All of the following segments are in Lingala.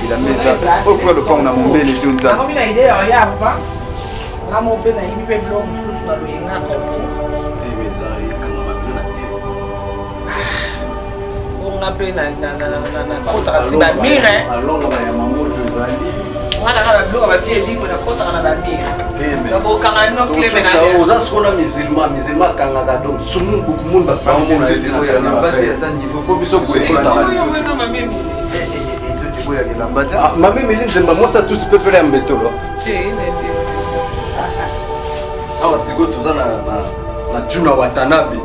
La mesa. Pourquoi le pont a mon bel et tout ça? Comme il a idée, il y a avant. On a mon père, il peut blanc sous la loyer. On a peine à côté de la mire. Alors, il y a maman de Zali. On a la bloc à ma fille, dit qu'on a côté de la mire. Donc, on a un clé. Aux ascola musulmans, Kangaka, donc, souvent beaucoup de monde va prendre mon aide. Mami Méline, c'est moi ça tous peuple en béton. Ah, c'est quoi tout ça na Juna Watanabe.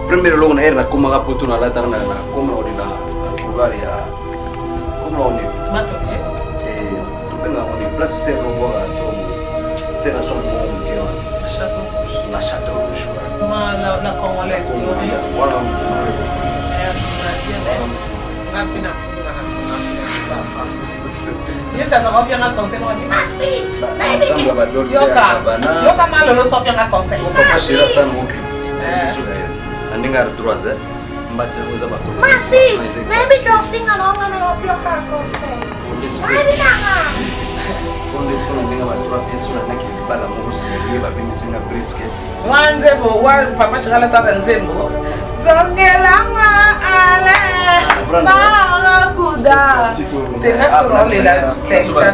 Premier logo na era como rapoto na lata na como on na lugar ya como on Matone. Tu penga on place c'est logo à tout. C'est la son mon que Château Rouge. la Château Rouge. La Congolaise. Voilà. Il y a un bien à conseil. Yoka mal le sort bien à conseil. On peut pas chercher ça mon clip. Andinga droise. Mbate uza ba. Ma fille, maybe your finger no ngana no pio ka conseil. Maybe nanga. Onde se quando andinga ba droa peso na naquele bala musi ba bimisinga brisket. Wanzebo wa papa chakala tata nzembo. Zongelanga ale. Maracuda. Tenas con le la sexa.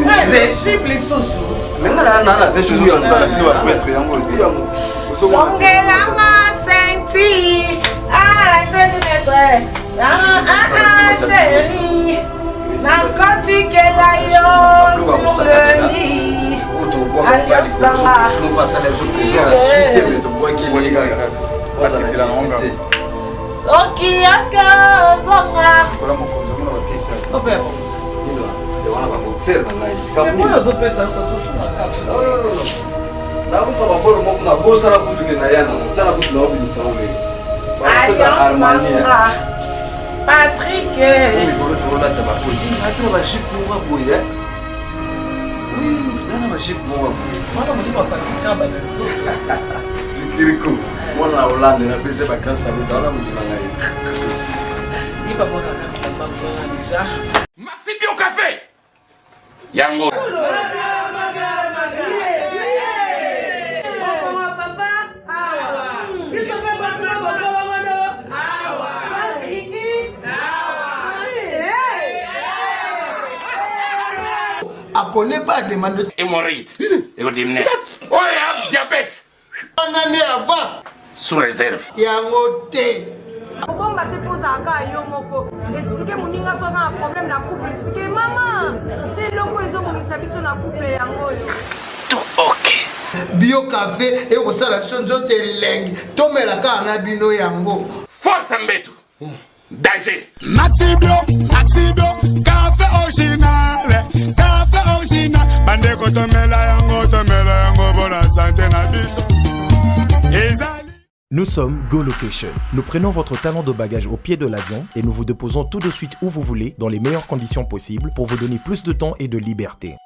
Mais je plus susu. Maintenant, on a des choses à ça, qui doit être triangle. Zongelanga senti. Ah, chérie. Narcotique la yo sur le lit. Alliance Tara. Tu nous passes à la suite, la suite, mais tu vois qu'il est là. C'est la honte. Okiaka zonga. Voilà mon cousin, on va pisser. Opé. Moi je peux ça Patrick. Maxi Bio Café. Yango. A connaît pas demande Hémorroïde. Oh, il y a diabète. une année avant. Sous réserve. Yango te. Bon, bah, t'es posé à cas, yo, moko. Expliquez mon ninga, toi, un problème, la couple. Expliquez, maman. T'es loco, ils ont mon misabi sur la couple, yango, yo. Tout ok. Bio café et au salon de te lengue. Tome la carne bino yango. Force Mbetu. Danger. Maxi Bio, café original, bande kotomela yango pour la santé na biso. Nous sommes Go Location. Nous prenons votre talon de bagage au pied de l'avion et nous vous déposons tout de suite où vous voulez, dans les meilleures conditions possibles, pour vous donner plus de temps et de liberté.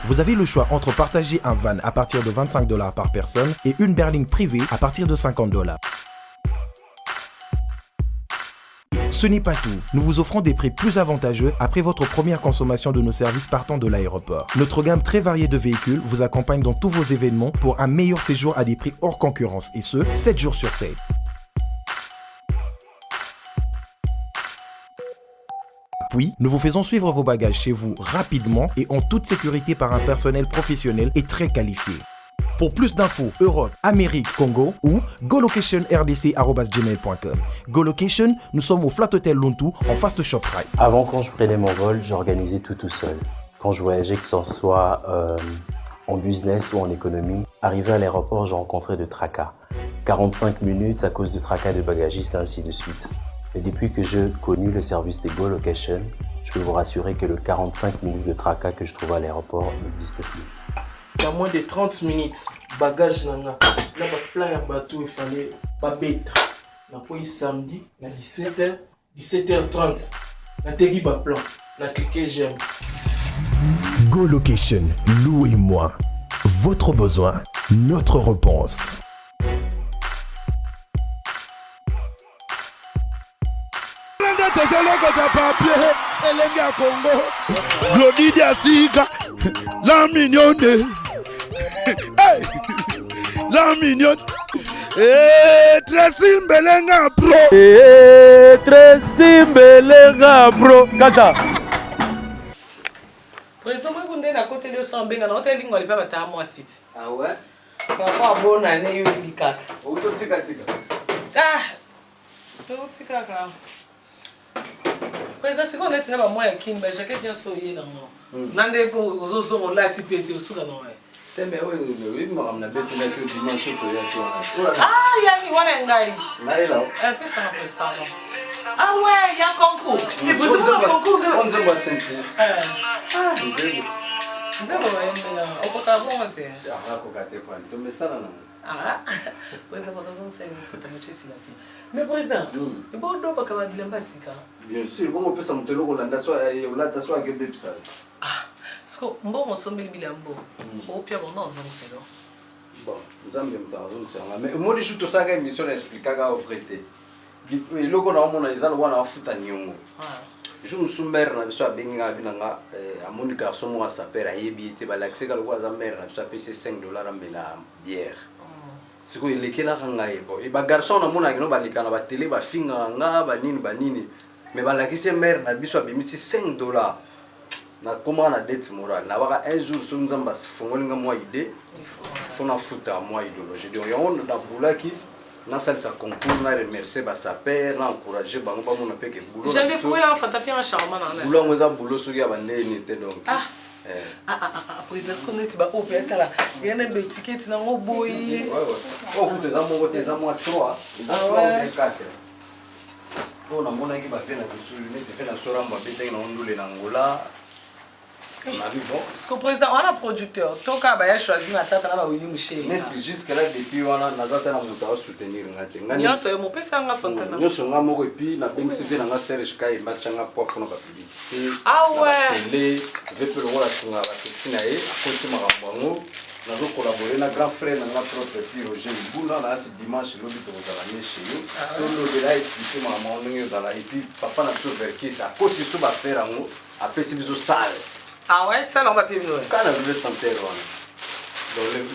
Vous avez le choix entre partager un van à partir de $25 par personne et une berline privée à partir de $50. Ce n'est pas tout. Nous vous offrons des prix plus avantageux après votre première consommation de nos services partant de l'aéroport. Notre gamme très variée de véhicules vous accompagne dans tous vos événements pour un meilleur séjour à des prix hors concurrence et ce, 7 jours sur 7. Puis, nous vous faisons suivre vos bagages chez vous rapidement et en toute sécurité par un personnel professionnel et très qualifié. Pour plus d'infos, Europe, Amérique, Congo ou golocationrdc@gmail.com. GoLocation, nous sommes au Flat Hotel Lontu en face de ShopRite. Avant, quand je prenais mon vol, j'organisais tout seul. Quand je voyageais, que ce soit en business ou en économie, arrivé à l'aéroport, je rencontrais de tracas. 45 minutes à cause de tracas de bagagistes, ainsi de suite. Et depuis que j'ai connu le service de GoLocation, je peux vous rassurer que le 45 minutes de tracas que je trouve à l'aéroport n'existe plus. Il y a moins de 30 minutes, bagage nanga. Là, plein de bateau, il fallait pas bête. La police samedi, à 17h, 17h30. La tégui ba plan, la cliqué j'aime. Go Location, louez-moi. Votre besoin, notre réponse. La mignonne. Hey, la mignonne. Tracy Mbelenga bro. Tracy Mbelenga bro. Kata. Président, moi, je suis à côté de son benga, on t'a dit qu'on allait pas battre à moi site. Ah ouais? Par rapport à bonne année, il y a caca. Où tu tika tika? Ah! Tu tika caca. Président, c'est qu'on est là, moi, qui me j'ai quelqu'un soyez dans moi. Nande pour aux autres, on l'a typé, tu es sous la noix. Mais oui, moi, on a bête là que dimanche, tu es Ah, il y a une bonne engaille. là. Un peu ça, pardon. Ah ouais, il y a un concours. C'est pour ça le concours de. On se voit sentir. Ah, vous avez un au potable, on va dire. Ah, président, mais président, il faut donc pas que tu l'embasses. Bien sûr, bon, on peut s'en tenir au Landa, soit à Gébé. Ah, parce que bon, on s'en met le bilan. Au pire, on en zone, bon, nous avons même temps, mais moi, je suis tout ça, une mission expliquée à offriter. Le logo, on a les alloués à foutre à Nyongo. Je me suis mère, je suis à Benga, à mon garçon, moi, ça perd à Yebi, tu vas l'accès à la mère, je suis à payer $5 à la bière. C'est que les gens ont et les garçons ont la télé, les filles ont mais la mère n'a pas $5. Na comment na dette morale na waka un jour so nzamba sifongolinga moi idée fona futa moi idéologie donc on na bulaki na salisa concours na remercier ba sa père na encourager bango ba mona peke boulot j'avais foué là en fait tapis en charme na boulot ngoza boulot so ya bandeni te donc président ce qu'on est ba au peut-être là il y a une ticket na ngo boyi oh ku des amours des amours 3 des 3 ou 4 on a mona ki ba fait na kusulu ne te fait na soramba bete na ondule na ngola. Parce que le président, on a un producteur. Tant qu'on a choisi la tête, on a Willy Michel. Jusque-là, depuis, on a soutenir. Nous sommes un peu sans fontaine. Nous sommes un peu puis na BMCV na Serge Kai matchanga pour la publicité. Ah ouais. Télé, veut le rôle à son à Tinae, à côté Marambango. Nous avons collaboré avec grand frère na propre puis Roger Boula là ce dimanche lobby de la chez nous. Tout le là expliquer maman nous dans la et puis papa n'a pas vers qui ça. Côté sous va faire en haut, après c'est biso sale. Ah ouais, ça on va payer nous. Quand on veut sentir donc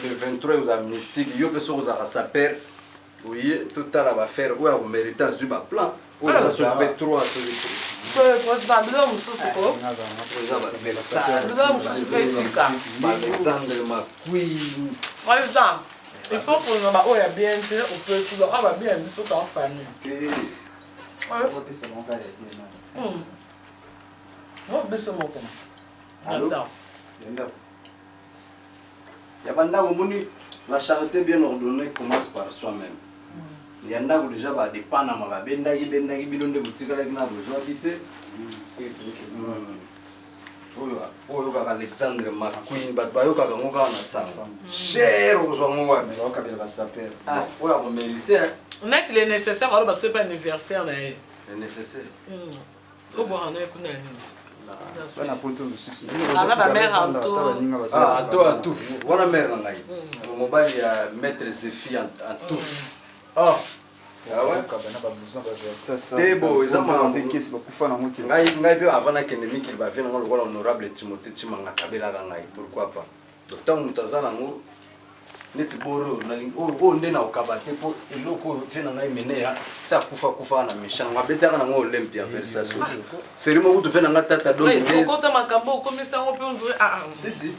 le 23 vous avez missile, yo peut vous a sa père. Oui, tout à l'heure va faire ou on mérite un zuba plan. Ou ça se met 3 sur le Pode babylon c'est quoi? Alexandre McQueen. Par exemple, il faut qu'on ait oh il y a bien fait on peut tout ah va bien il faut qu'en famille. Ouais. Moi besoin mon comme. Attends. Il y a pas de la charité bien ordonnée commence par soi-même. Il y a déjà des Panama, des bidons de boutique avec la majorité. Alexandre McQueen, Batbayoka Gamoga Nassam. Cher aux hommes, ah, ouais, on mérite. Net, il est nécessaire, alors parce que c'est pas anniversaire. C'est nécessaire. Au bout on est connu. La mère à tout. Voilà mère en aïe. Mon mobile y a maître ses filles en tout. Ah ouais. C'est beau, ils ont ngai bio avant akendemi qu'il va venir le honorable Timothée Chimanga Kabela ngai pourquoi pas. Donc tant mutazana ngo neti boro na o ndena ukabate po eloko fena ngai menea tsa kufa na mishana ngabetaka na ngo Olympia versation. Serimo kutu fena ngatata donc des. Ko kota makambo ko misa ngo pe on si.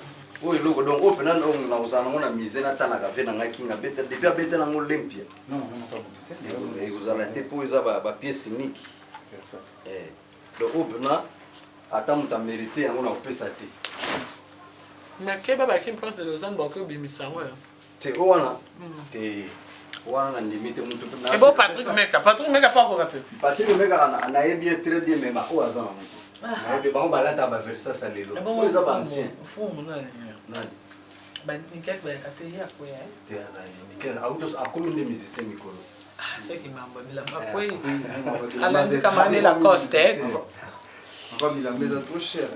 Oh eloko donc open na na uzana ngona mise na tana ka fena ngai kinga beta depuis beta na ngo Olympia. Non, pas tout. Et vous allez te poser ba pièce unique. Donc open na atamu ta mérité ngona opesa te. Mais que baba qui pense de Lausanne beaucoup bimisa ouais. Te wana te wana ndimite muntu na. Et bon Patrick Meka pas encore raté. Patrick Meka na yebi très bien mais ba o azana muntu. Na yebi ba balata ba versa ça lelo. Ko za ba ancien. Fou mon nani. Ben Nicolas ba raté ya quoi hein. Te azali Nicolas autos akomi de musicien Mikolo. Ah c'est qui m'a la quoi. Alain Kamane la Coste. On va me la mettre trop cher.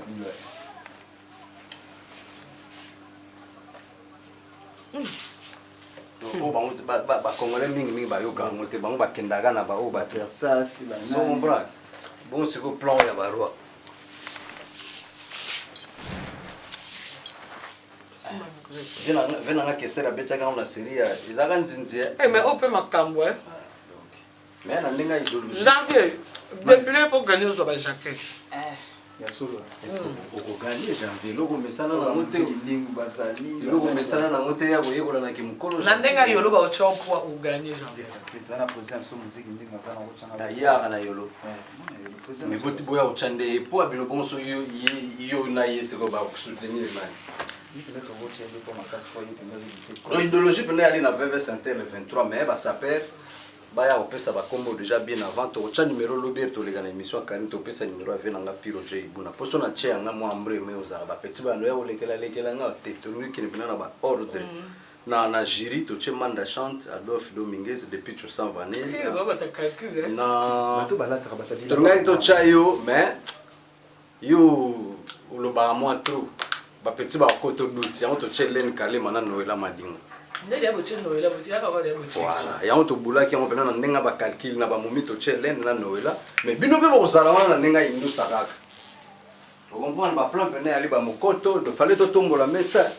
Congolais mingi bayoka yango te bango bakendaka na bao bafaire ça si ba so comprendre bon c'est ko plan ya baroi venanga kesera betaka na série izaka nzinzi mais on peut makambo mais na ndinga idéologie janvier défilé pour gagner sur la jaquette ya solo est-ce que au gagner janvier logo mesana na mote ndingu bazali logo mesana na mote ya boyekola na kimukolo na ndenga yolo ba ochopwa u gagner janvier tana président so musique ndingu bazana ochanga ya na yolo mais boti boya ochande po abino bonso yo na yese ko ba soutenir man l'idéologie peut aller na VV Santé le 23 mai ba saper baya opesa ba combo déjà bien avant to cha numéro lobby to lega na émission kan to pesa numéro ave na Piroger ibuna poso na che nga mo ambre me ozala ba petit ba no ya lekela nga te to nu ki na ba ordre na jury to che manda chante Adolphe Dominguez depuis tu s'en vanille na to balata batali to ngai to cha yo mais yo lo ba mo trop ba petit ba ko to duti ya to che len kale mana noela madinga voilà yango tobulaki yango mpena na ndenge bacalcule na bamomi tochelene na noela mais bino mpe bokozala wana na ndenge ayindusa kaka okomprendre baplan pene yali bamokoto tofale totombola mesa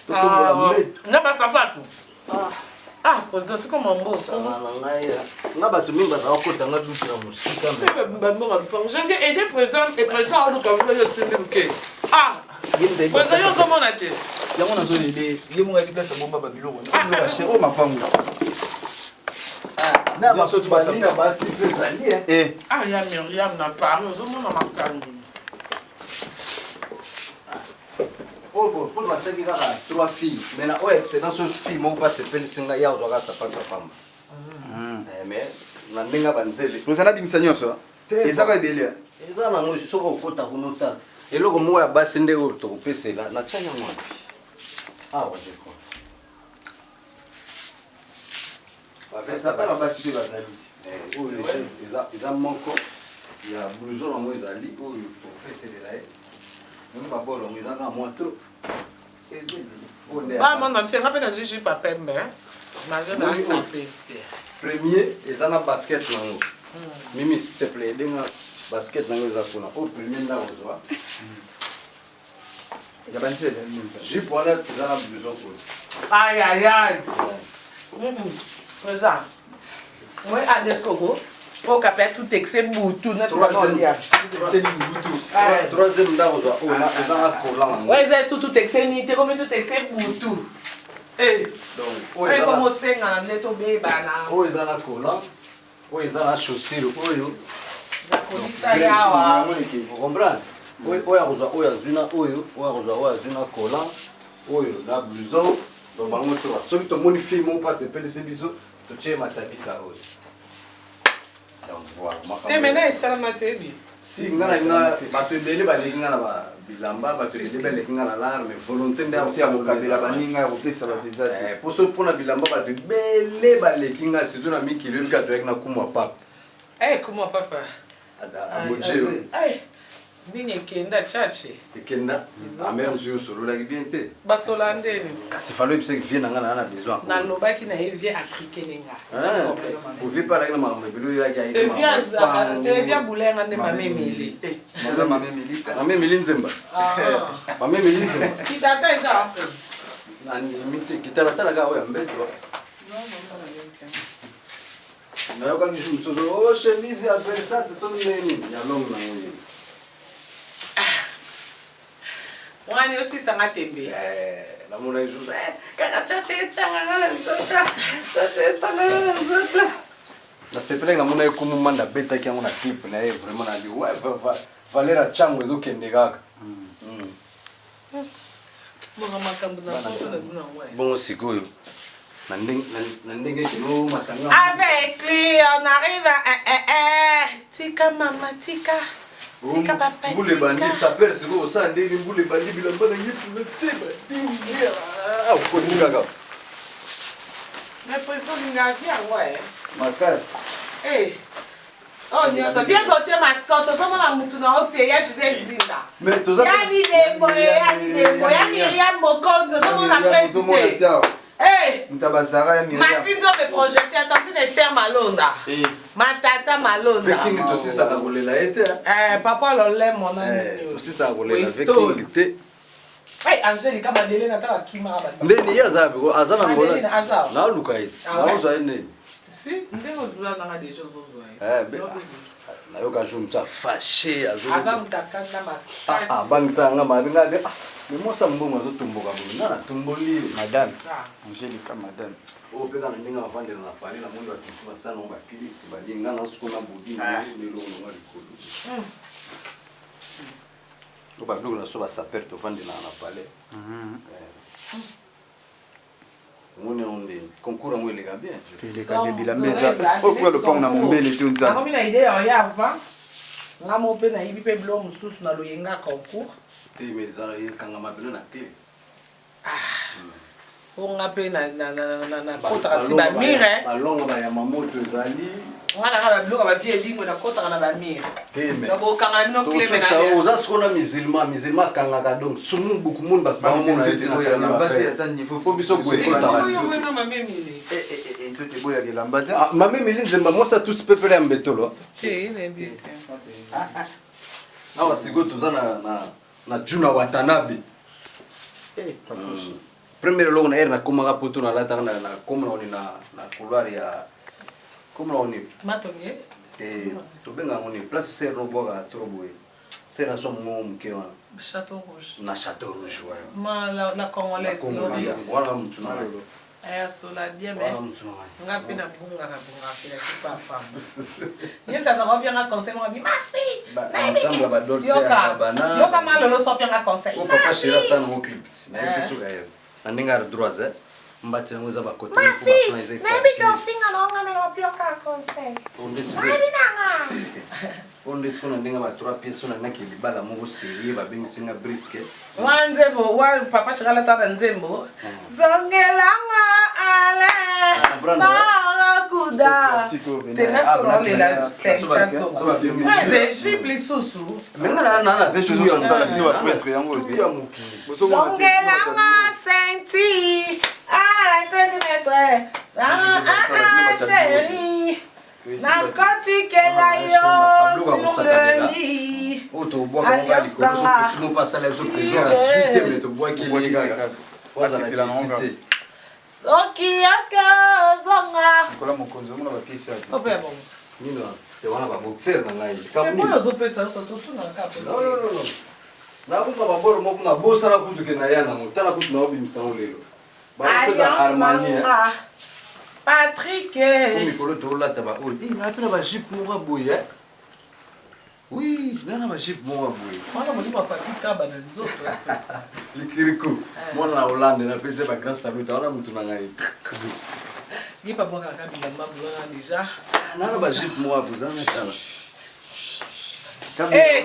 totombola mbetu na basapatu président tika mambosa na ngai nga bato mingi bazala kokotanga duti na mosika janvier aider président et président oluka yo sililuke président yo ozomona te yango nazo lele ye monga ki place bomba babiloko na chéro mapangu na baso tu basa na basi pezali ya Myriam na Paris ozomona makangi pour batiaki kaka 3 filles mais na oyo excellence oyo fille moko basepelisinga ya ozwaka sapatu ya pamba mais na ndenge banzele président abimisa nyonso ezaka ebele eza nango soki okota kuno tala eloko moko ya basi nde oyo tokopesela na tia yango wapi awa jeko basapaka basi mpe bazali oyo eza moko ya blouson yango ezali oyo tokopeselela ye nongo babolo yango ezaka mwa trop bamona ntienga mpe na jiji papembe naje na sapeste premier eza na basket nango mimi s'il te plaît edenga basket nango eza kuna oyo premier ndako ozwa ya banzele jipe wana eza na blouson kuna ayayay président moi adeskoko po kapɛ tout excès butu na troisième ndako ozwa oyo eza na kola nango eza tout excès ni te komi tout excès butu oyo komosenga na nde tobebana oyo eza na kola oyo eza na chaussure oyo nakolisa yawa comprendre oyo akozwa oyo azwi na oyo akozwa oyo azwi na kola oyo na blouson donc bango to soki tomoni fille moko mpasi epelisi biso totie matabisa oyo donc voilà te mena esalama te bi si nga na nga bato ebele baleki nga na bilamba bato ebele baleki nga na lare mais volonté nde yakokabela baninga ya kopesa bato eza te poso mpona bilamba bato ebele baleki nga surtout na mikili oyebi ka toyaki na kumwa papa kumwa papa abojeo nini ekenda chache ekenda amere mosu yo osololaki bien te basola ndeni kasi falo ebisaki vie na nga na na besoin nalobaki na ye vie africaine nga ovie mpe alaki na makambo ebele oyo evia bulenga nde mamemeli mamemeli nzemba mamemeli nzemba kitata eza apre kitalatalaka oyo ambetwa nayokaki ju mosusu o chemise ya versase soki neni yalongo nango wani osisanga tembe namona lisusu kaka chache etanganga na nzota chache etanganga na nzota nasepelaki namona ekomuma ndabetaki yango na clip na ye vraiment nali valer ya chango ezokende kaka bongo sikoyo na ndenge kino matanga avec lui on arrive à tika mama tika tika papa tika mbule bandi saper siko osala ndenge mbule bandi bilamba na yetuna te badingi okoni kaka mais président lingavi yango makasi Oh, nyonso, viens gotier mascotte, ozomona mutu na ote ya Gisèle Zinda. Mais toza Yani Dembo, ya Myriam Mokonzo, ozomona président. Hey! Mutabazara ya Myriam. Matinzo me projeté, attention Esther Malonda. Matata Malonda. Viking to sisa ka kolela ete. Papa lolé mon ami. To sisa ka kolela Viking te. Hey, Angélique, Madeleine nataka kima ba. Ndeni yazabe ko azana ngola. Azana. Na luka iti. Na ozo ene. Si, ndenge ozula nanga déjà ozozwa. Na yoka jumsa fâché azo. Azam takana ma. Bangisa nga maringa de. Mais moi ça mbongo azo tumboka bona na tumboli Madame. Angélique madame. O peka na ndinga afande na pali na mundu atusuma sana ngba kili balinga na sukuna budi na lelo ngwa likolo. O ba blo na so ba saper to fande na pale. On est concours en les gars bien. Les gars bila meza. Pourquoi le pont na mombele tu nza? Na komi na idée ya avant. Nga mo pe na yibi pe blo mususu na loyenga concours. Te meza ya kanga mabelo na clé. On a pe na kota ti ba mire. Ba longa ba ya mamoto ezali. Wana ka bloka ba vie lingo na kota na ba mire. Teme. Na bo kanga no clé na. Ça oza skona musulman kanga ka donc sumu beaucoup monde ba mona ete na ya lambate ata niveau fo biso ko ekota. Yo mame mili. Nzote boya ke lambate. Mame mili nzemba moi ça tous peuple en betolo. Eh, ne bien. Awa sigo toza na Juna Watanabe. Premier logo na na komanga poto na lata na komona oni na couloir ya komona oni Matonye to benga oni place ser no boga troboe ser na so mo mkewa Château Rouge na Château Rouge wa ma la congolaise wala mtu na sola bien mais ngapi na bunga kila kipa femme yenda za robia nga conseil mo bi ma fille ensemble ba dolce ya bana yoka malolo so bien nga conseil o papa shira sana mo clip na yete suga yeye aninga droit mbati ngoza ba côté ma fille na bi ko finga no nga me no bioka conseil onde sikona ndinga ba 3 pièces na naki libala mo série ba bengi singa brisket wanzembo wa papa chikala tata nzembo zongelanga ale kuda tenesco no le la sensa c'est chibli susu menga na des choses comme ça ni va prêtre yango zongelanga senti tentimetre chérie narcotique sur le lit. Oh, tu bois comme on va dire, petit mot pas ça, la plaisir à suite, mais tu bois qui est les gars. C'est la langue. Soki yaka zonga. Kola mokonzo mona ba pièce ya. Ope bon. Nino, te wana ba boxer na ngai. Comme moi zo pesa so to tuna ka. Non. Na ku ka ba boro mo ku na bosa na ku ke na yana mo, tana ku na obi misango lelo. Ba feza Armani. Patrick. Comme pour le tour là taba. Oh, il m'a appelé ba jeep mo boye. Oui, nana ba jeep mo boye. Mwana mo liba papi kaba na nzoto. Likiriko. Mwana na Hollande na pese ba grand salut, ona mutu na ngai. Ni pa boka ka bilamba bwana déjà. Nana ba jeep mo abuzana tala.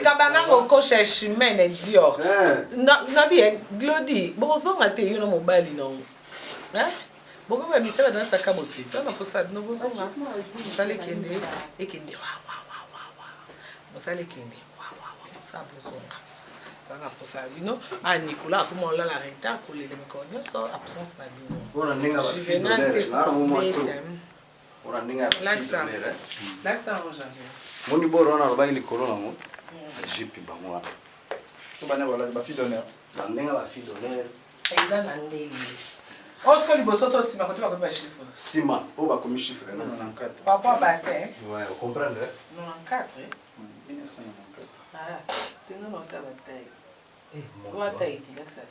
Kabana ngoko cherche mene Dior. Na bien Glody, bozo ngate yo no mobali non. Boko ba misala dans sa kabosi. Tana posa no bozo nga. Sale kende ekende wa. Musale kende wa. Musa bozo nga. Tana posa bino Nicolas comment on l'a arrêté pour les mkonyo so absence na bino. Bona ninga ba fidèle. Na mo Ona ninga ba fidèle. L'accent en janvier. Moni boro na ba ili corona mo. Jipi ba mo. To bana wala ba fidèle. Na ninga ba fidèle. Eza na ndeli. Osco liboso to sima kote ba ko ba chiffre. Sima, o ba komi chiffre na 94. Papa bassin. Ouais, vous comprenez? 94. 1994. Ah, tengo nota bataille. Quoi taille dit là ça?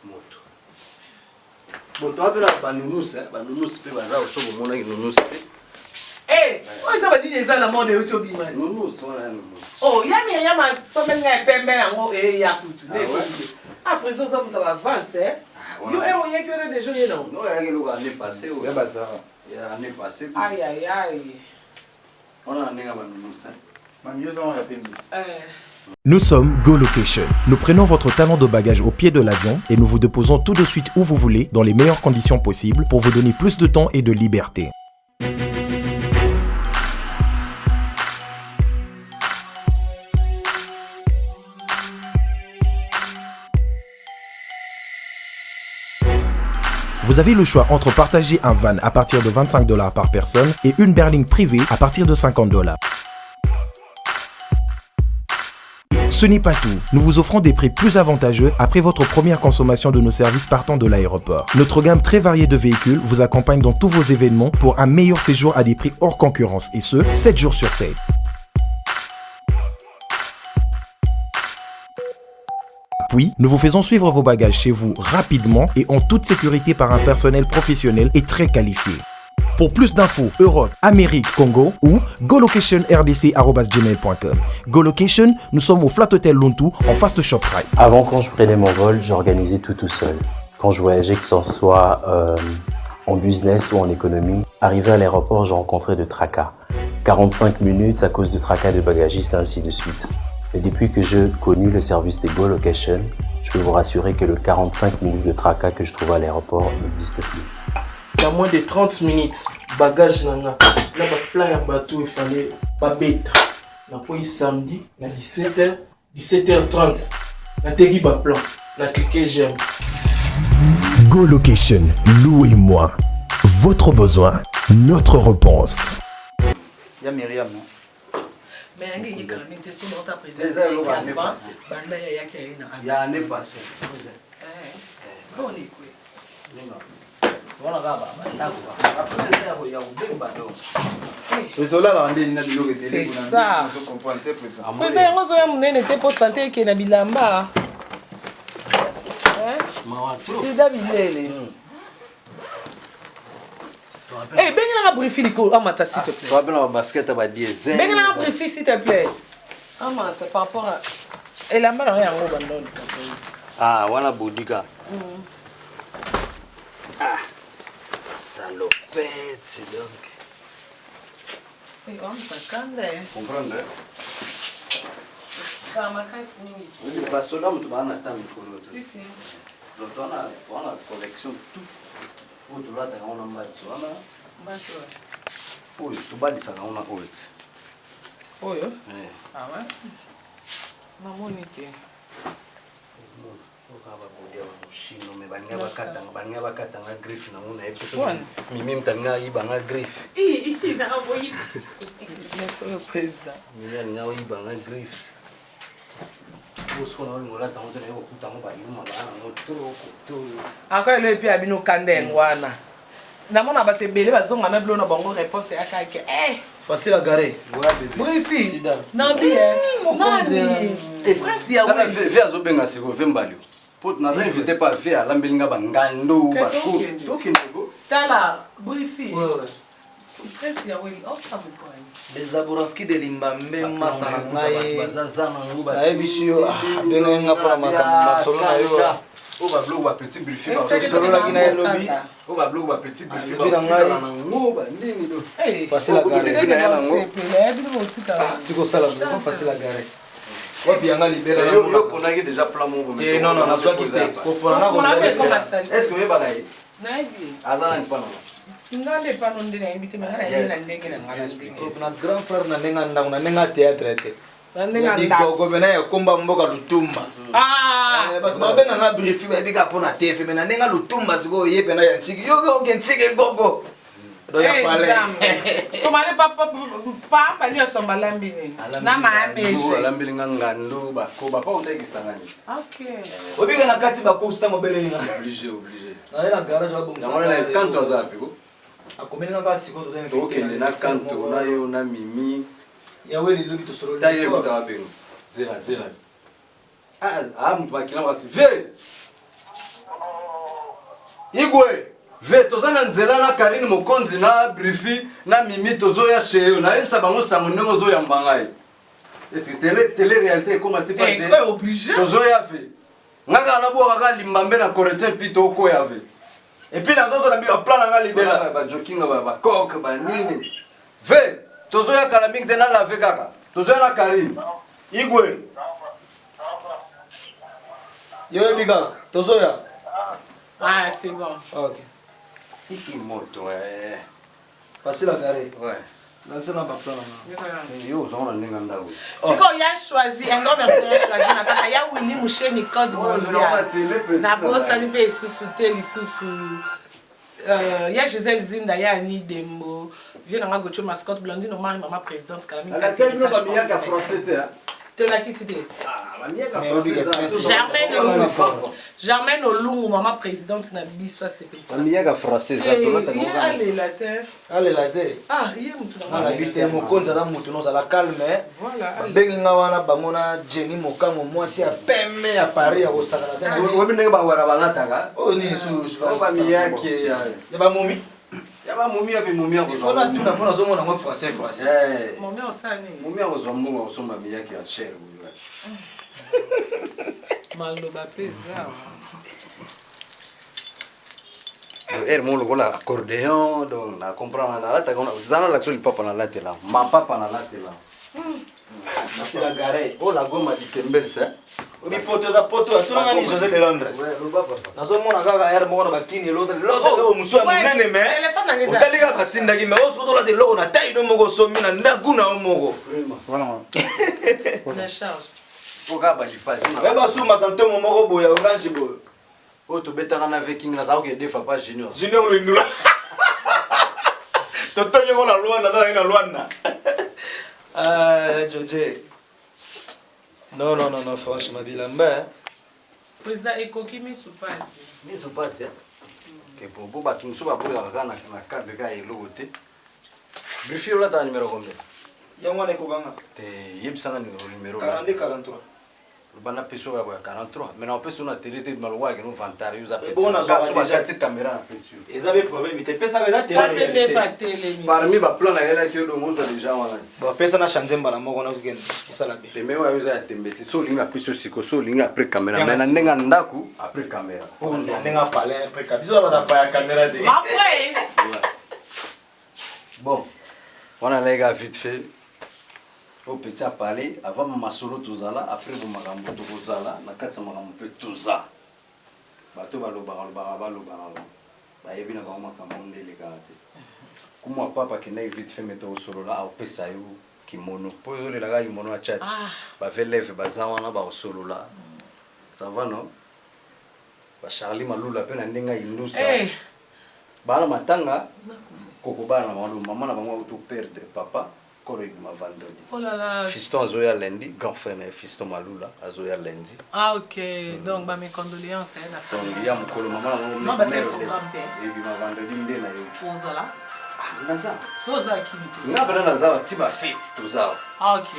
Moto. Moto abela ba nunus, ba nunus pe ba za osobo mona nunus pe. On ça va dire les la mode YouTube man. Nunus wana nunus. Oh, ya Myriam a sommet nga pembe yango ya kutu. Après ça ça va avancer. Yo on y a que des jours non. Non, ya kelo année passée ou ya bazar. Ya année passée. Aïe. On a ninga ba nunus. Mamiozo ya pembe. Nous sommes Go Location. Nous prenons votre talon de bagage au pied de l'avion et nous vous déposons tout de suite où vous voulez dans les meilleures conditions possibles pour vous donner plus de temps et de liberté. Vous avez le choix entre partager un van à partir de $25 par personne et une berline privée à partir de $50. Ce n'est pas tout, nous vous offrons des prix plus avantageux après votre première consommation de nos services partant de l'aéroport. Notre gamme très variée de véhicules vous accompagne dans tous vos événements pour un meilleur séjour à des prix hors concurrence et ce, 7 jours sur 7. Puis, nous vous faisons suivre vos bagages chez vous rapidement et en toute sécurité par un personnel professionnel et très qualifié. Pour plus d'infos, Europe, Amérique, Congo ou golocation@rdc@gmail.com. GoLocation, nous sommes au Flat Hotel Lontu en face de ShopRite. Avant, quand je prenais mon vol, j'organisais tout seul. Quand je voyageais, que ce soit en business ou en économie, arrivé à l'aéroport, je rencontrais de tracas. 45 minutes à cause de tracas de bagagistes et ainsi de suite. Et depuis que j'ai connu le service de GoLocation, je peux vous rassurer que le 45 minutes de tracas que je trouve à l'aéroport n'existe plus. Dans moins de 30 minutes, bagage nanga, là plein de bateau il fallait pas bête. Na po samedi, na 17h, 17h30, na tegi ba plan, na cliquer j'aime. GoLocation, louez-moi. Votre besoin, notre réponse. Il y a Myriam, non? Mais il y a quand même des choses dans ta présidence. Les ailes, on va aller passer. Il y a année passée. Bon, on est quoi? C'est ça. Président, santé qui est bilamba. C'est David. Eh, ben il a briefé s'il te plaît. Toi, ben la basket va dire zen. Ben il a briefé s'il te plaît. Amata par rapport à et la main rien au bandon. Ah, voilà Boudiga. Ah. Salopette, donc. Et on s'accorde. Comprendre? Pas ma 15 minutes. Oui, parce que là, on va attendre le colo. Si, si. Donc, on a la collection tout. Pour tout là, on a un match. Oui, tout bas de ça, on a un match. Oui. Ah ouais? Maman était. Banga bakatanga griffe na muna epeso mimi mtanga ibanga griffe na boyi le président mimi na ibanga griffe bosko na ngola tango tene ko kutango ba yuma ba moto to encore le pi abino kandeng wana na mona batebele bazonga na bilo na bango réponse ya kake facile à garer. Briefing. Nabi nani prince ya we ve azobenga siko vembalio pot naza invité pas ve ala mbelinga bangando ba ko tokindego tala briefing prince ya we osa mukoi Les Zaboranski de Limbambe Masangai bazazana nguba na ebisio benga pa masolo na yo o ba blog ba petit briefing ba solo la gina lobby o ba blog ba petit briefing ba na nguba ndini do facile à garer siko sala vraiment facile à garer wapi yanga libera yo ponaki déjà plan mo mais non non na toi qui te comprendre est-ce que vous avez naibi azana ni pana ngande pano ndine invité me ngana yena ndenge na ngana na grand frère na nenga ndangu na nenga théâtre te nenga ndangu ko bena ya komba mboka lutumba bato babenga nga brief babika pona tefe me na nenga lutumba siko ye pena ya nchiki yo ke nchiki gogo do ya pale komale papa bali osomba lambini na maameshe lambini ngando ba ko ba pa utaki sangani okay obika na kati ba ko stango belenga obligé na garage ba bonga na na kanto azapi ko akomenga ka siko to tene okende na kanto na yo na mimi ya weli lobi to solo ta ye buta beno zera mtu bakila wasi ve igwe ve tozana nzela na Karine Mokonzi na Brifi na Mimi tozo ya sheyo na yebisa bango sango ndenge zo ya mbangai est-ce que télé réalité comment tu pas ve obligé tozo ya ve ngaka na boka ka limbambe na Coretien pito ko ya ve et puis na zozo na bi plan na libela ba joking ba coq ba nini ve tozo ya kalaming de na la ve kaka tozo ya na Karine igwe yo biga tozo ya ah c'est bon OK Iki moto facile à garer. Ouais. L'accent n'a pas plan. Yo zona ninga ndawo. Siko ya choisi un grand merci ya choisi na kaka ya Willy Musheni code mondial. Na bosa ni pe susu te lisusu. ya Gisèle Zinda, ya Annie Dembo, viens dans la Gauthier mascotte Blondine, on marie maman présidente, Calamine. Germaine Olungu, maman présidente, na biso c'est petit. Amiyaga française, allez la terre. Allez la terre. Ah, il y a mutu na la bité mo konza na mutu no la calme. Voilà. Bengi nga wana bangona Jenny Mokango mwasi ya pembe ya Paris ya osaka na tena. Wewe ndenge ba wara balataka. Oh nini su ba miyake ya ba momi. Ya ba momi ya be momi ya. Fona tuna pona zo mona ngo français. Momi osani. Momi ya zo mbongo osoma miyake ya cher. Maloba pesa. Mon logo la accordéon donc na comprendre na lata kona zana la tsoli papa na lata la ma papa na lata la c'est la gare oh la goma di Kembelsa obi poto da poto atuna ngani José de Londres ouais lo papa nazo mona kaka yar mo na bakini l'autre o muso munene me utalika katsinda ki me o soto la de logo na taille no moko somi na ndakuna o moko voilà na charge oka ba li pasi na ba suma santo mo moko boya orange boya oh to betanga na viking na za ke defa pas junior le ndula toto nyoko la Luanda ta ina Luanda Joje non franchement bilamba président ekoki misu pasi que pour ba tu nsuba pour la kana na cadre ka elo te briefie la ta numéro combien yangwa ne kokanga te yebsanga ni numéro 42 43 bana peso ya 43 mais on peut sur la télé de malwa que nous vantari usa petit bon déjà cette caméra na peso ils avaient problème te pesa la télé parmi ba plan na yela ki do mozo déjà wana ba pesa na chanzemba la moko na kugenda isala be te mewa usa ya tembeti so linga peso siko so linga après caméra mais na ndenga ndaku après caméra pour ndenga parler après caméra biso ba pa ya caméra de bon on a les gars vite fait au petit à parler avant ma solo tozala après vous makambo tozala na katsa makambo pe toza bato baloba ba yebina ba makambo ndele kate kuma papa ki na vite fait meto solo la au pesa yo kimono po yo le la kimono a church ba veleve bazawana ba solo la ça va non ba Charlie Malula pe na ndenga indusa bana matanga koko bana maman na bango to perdre papa correct ma vendredi. Oh là là. Fiston azoya lundi, grand frère Fiston Malula azoya lundi. Ah ok, donc bah mes condoléances à la famille. Donc il y a mon colo maman non bah c'est programme té. Et puis ma vendredi ndé na yo. Onzala. Ah naza. Soza ki. Na bana naza tiba fête toza. Ah ok.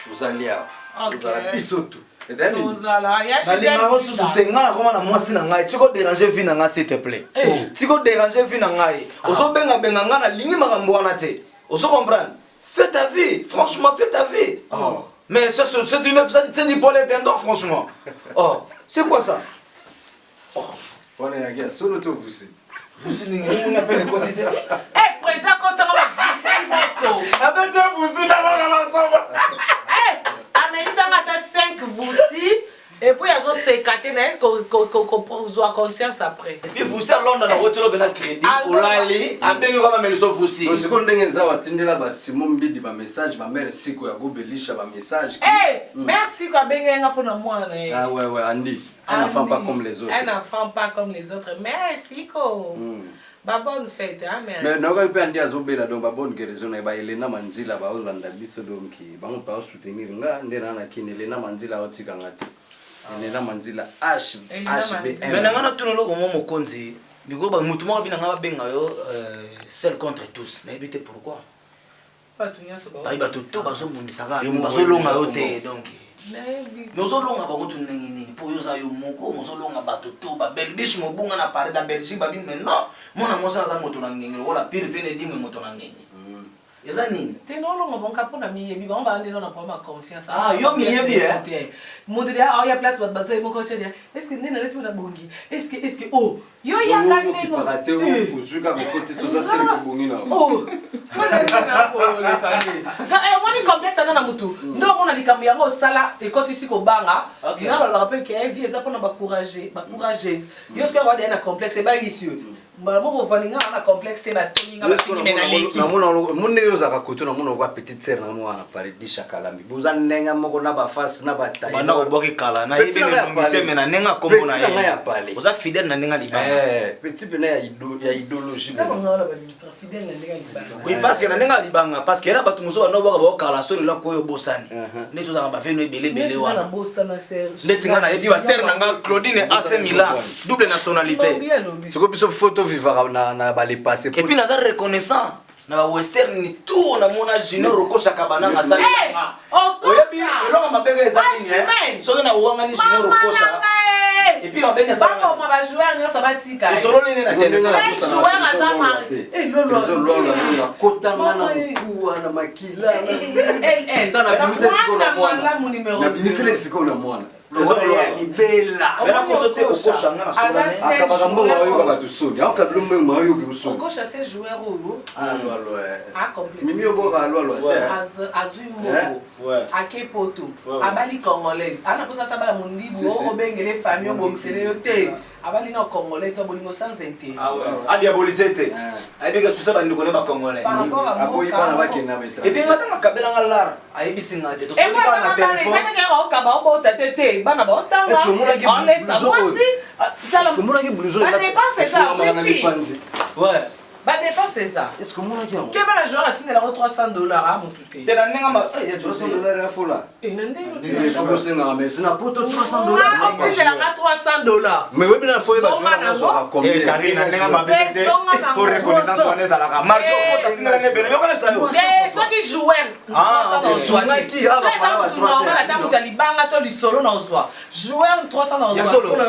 Tozalia. Ok. Tozala bisoto. Tozala ya chez elle. Bali ngaro sutenga koma na mwasi na ngai. Tiko déranger vie na ngai s'il te plaît. Tiko déranger vie na ngai. Ozo benga nga na lingi makambo wana te. Ozo comprendre? Fais ta vie, franchement, fais ta vie. Oh. Mais c'est du poulet dindon, franchement. Oh, c'est quoi ça? Oh. On est à solo to vous. Vous on appelle les quantités. Eh, président, quand on va vous ah ben tiens, vous là l'ensemble. Eh, Amélissa m'a 5 vous et puis ils ont sécaté mais qu'on conscience après. Et puis vous savez Londres na hôtel bena crédit olali abengi kwa Amélissa vous si. Parce que ndenge nzawa tindela ba Simon Mbidi ba message ba mère siko ya gobelisha ba message. Eh, merci kwa benga pona mwana. Ah ouais Andy. Un enfant pas comme les autres. Un enfant pas comme les autres. Merci ko. Ba bonne fête hein merci. Mais noko pe andi azobela donc ba bonne guérison na ba Elena Manzila ba olanda biso donc ba mo pa soutenir nga ndena na kine Elena Manzila otika ngati. Elena Manzila HBM. Mais nanga tuna loko mo mokonzi biko ba mutu mo bina nga benga yo seul contre tous. Na ebite pourquoi? Pas tout nyonso ba. Ba tout bazo munisaka yo bazo longa yo te donc. Mais ozolonga bango tu nini po yo za yo moko ozolonga bato to ba Belgique mo bunga na parler da Belgique ba bi mais non mona mosa za moto na ngengelo wala pire vene di moto na ngenge. Eza nini? Te no longa bon kapo na miyebi ba ba ndino na kwa ma confiance. Ah yo miyebi eh. Modeli a ya place ba baza mo ko tshedi. Est-ce que ndina leti na bongi? Est-ce que oh yo ya ka ndego. Parate o uzuka ko côté soza seri ko bongi na. Oh. Mwani complexe na mutu. Ndo kona likambo yango sala te koti siko banga. Na ba rappel que vie eza pona ba courageuse. Yo ce que va na complexe ba ici. Mamo valinga na complexe te ba toninga ba fini menaleki. Na mona yo za ka koto na mona kwa petite sœur na mona pare di shakalami. Boza nenga moko na ba face na ba taille. Bana ko boki kala na yebe ngite mena nenga kombo na ye. Boza fidèle na nenga libanga. Petit pena ya idéologie. Na ngala ba fidèle na nenga libanga. Oui parce que na nenga libanga parce que là batu muso ba no boka kala so la ko yo bosani. Ne to za ba veno belé wana. Ndetinga na yebi wa sœur na nga Claudine AC Milan double nationalité. Siko biso photo vivra na ba les passer. Et puis naza reconnaissant na ba western ni tout na mona Junior Rokosha Kabananga sali. Oyebi elonga mabega ezali. Soki na wanga ni Junior Rokosha. Et puis on bene ça. Papa ma ba jouer nyo sabatika. Solo ni na tele. Jouer na zama. Lolo na kotanga na kuwa na makila. Tana bimise siko na mwana. Na bimise siko na mwana. Ni bella. Bela kozote okosha ngana solo. Akabaka mbongo ayoka batusoni. Ayoka blumbe mayoki usoni. Okosha se joueur oyo. Allo. A complet. Mimi obo allo. Azui moko. Ake poto. Abali congolaise. Ana posa tabala mundibu obengele famille obongisele yo te. Abali na congolaise to bolingo sans intérêt. Ah ouais. A diaboliser te. Ayebika susa ba ndiko ne ba congolais. Aboyi bana bakena betra. Et puis ngata makabela ngalar. Ayebisi ngate to soli ba na téléphone. Bana ba otanga. On laisse savoir si Comment on a blouson là? C'est ça. Ouais. Ba dépenser ça. Est-ce que mon a que ba joueur a tine la $300 à mon touté. Te na nenga ma il y a $300 à fola. Et nande il faut bosser na mais c'est na poto $300. On tine la $300. Mais oui bien faut ba joueur combien Karina nenga ma bête. Faut reconnaissance on est à la marque ko tine la nebelo yo kana sa yo. Eh so qui joueur. Ah, soigna qui a ba $300. La tamu de libanga to li solo na ozwa. Joueur $300 na ozwa.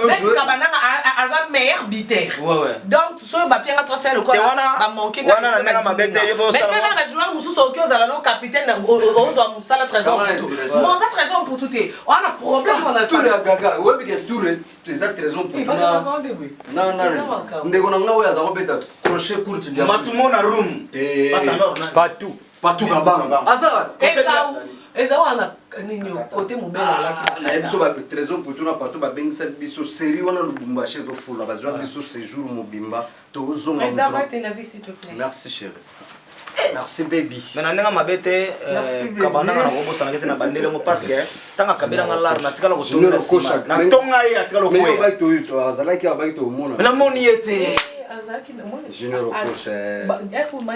Mais Kabananga a meilleur biteur. Ouais. Donc so ba pianga $300 ko. Ba manquer na nenga ma bête. Mais est-ce que ça va joueur mususu okyo za la capitaine ozwa musala trésor pour tout. Mon ça trésor pour tout est. On a problème on a tout le gaga. Ouais bien tout les autres raisons pour tout. Non. Ndeko na nga oya za robeta crochet court bien. Matumo na room. Pas alors Partout kabanga. Asa. Eza wana ninyo côté mobela là na ebiso ba trésor pour tout na partout ba bengisa biso série wana lubumba chez ofula ba zwa biso séjour mobimba to zonga. Merci chérie. Merci baby. Mena nenga mabete Kabananga na robosa na kete na bandele mo parce que tanga kabela ngalar na tikala ko Junior Rokosha. na tonga ye atikala ko mais ba to azalaki abaki to mona. Mena moni yete. Junior Rokosha.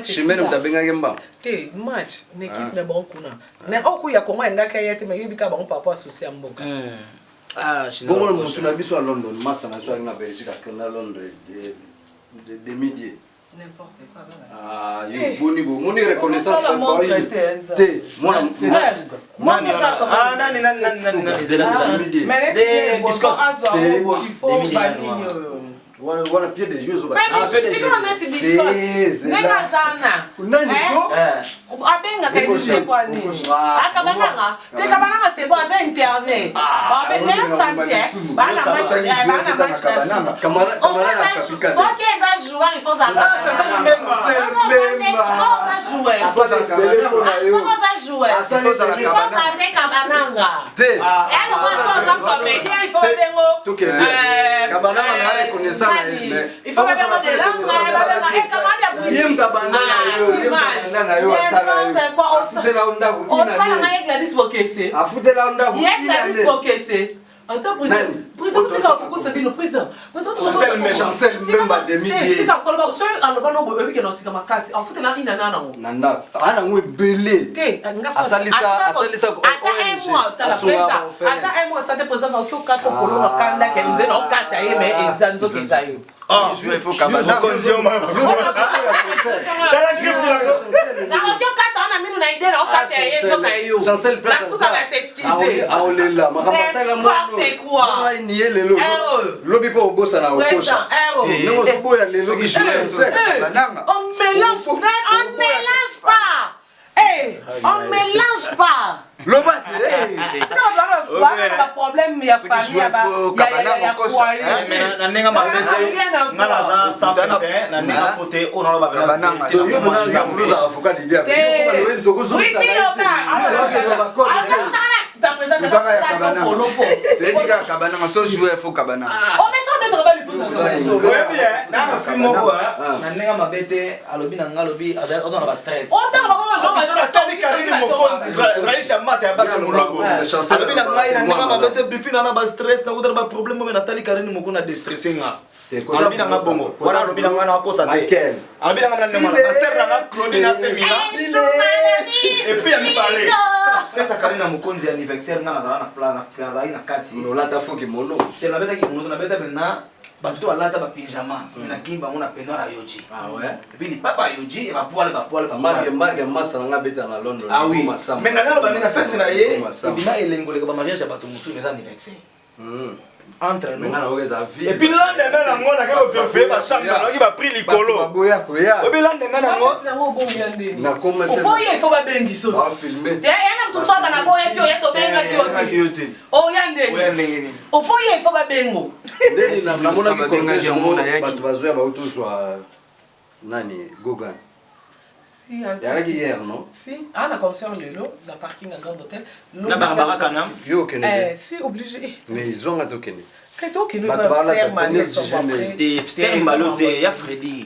Chimene mtabenga gemba. Te match n'équipe na bon kuna. Na oku ya Kongo ngaka yete me yebika ba papa associé mboka. Ah, Junior. Bon mutu na biso à London, massa na so na Belgique à Londres de midi. N'importe quoi ça. Ah, yo boni bo, moni reconnaissance pas moi. Te, moi nani zela midi. Des biscottes. Il faut baligno. Wana pied des yeux au bas. Ah, fait des biscottes. Nenga sana. Nani ko? Abenga kaisi kwa nini? Akabananga. Te Kabananga c'est bon, ça intervient. Ba benela santie. Bana match. Camarade Africain. Faut qu'ils a joué, il faut ça. Ça même. Attends, président, président, Chancel Mbemba de midi. Nanda, ana ngwe belé. Asalisa ko. Ah, je vais faut Kabananga. Chancel Aolela, makabasala mwana. Ni lelo. Lobi po bossa na okosha. Non soboya lelo ki Kabananga. On mélange pas. Hey, on mélange pas. Loba. C'est un problème, il y a pas na nenga mabese ngala za sampa na nenga fote ono ba Kabananga. Yo mona za muluza afuka didia. Yo ko ba wezo ko zo sa. Kabananga so jouer faut Kabananga. On est sans mettre belle nana film moko na ndenge mabe te alobi na nga alobi oza na bastress atali Karine Mokonzi raisha mata ya bato molongo alobi na ngai na ndenge mabe te brifi na bastress nakutana baproblème oyo natali Karine Mokonzi na destresse nga alobi na nga bongo wana alobi na nga nakosa te alobi na nga na ndemana baster na nga Claudine Asemina epuis ya mibale fete ya Karine Mokonzi anniversaire nga nazala na plan nazali na kati olata foki mono te nabetaki mono nabeta pena bato to balata ba pyjama na kimba mona pena ya yoji epuis lipapa yoji bapoile marge masa nga beta na London mais na lelo bani na fete na ye ebima elengoleka ba mariage ya bato mosusu eza anniversaire entre nous et puis lendemain nango na kako vérifier ba chambre na ba prix likolo et puis lendemain nango oboye il faut ba bengiso ba filmer te yana mtu saba na boye kyo yato benga kyo o yande oboye il faut ba bengo ndeni na mona ki cortège mo bato bazoya ba utuzwa nani Gogan si yalaki hier non si ana concert lelo na parking à Grand Hôtel na Barbara Kanam yo kene si obligé mais ils ont ato kene kaito kene ba faire maner son de faire malote ya Freddy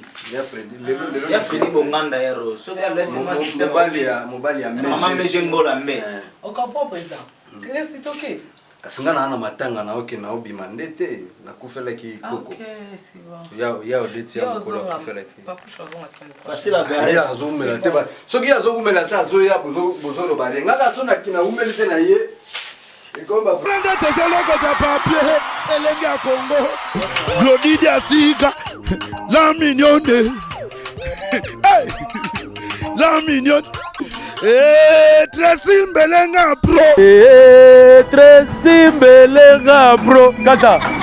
bonganda yero so ya let's ma system mobali ya maman mejengola me on comprend président qu'est-ce que c'est kasinga na matanga na oke na obima ndete nakufelaki koko c'est bon ya odeti ya mokolo kufelaki pas plus chose on pasila gari ya zomela te ba soki ya zokumela ta zo ya bozolo bare ngaka tona kina umeli te na ye ekomba prendre tes eloko de papier elenge ya Congo Glodidi Asika la mignonne hey la mignonne Tracy Mbelenga bro Tracy Mbelenga bro Kata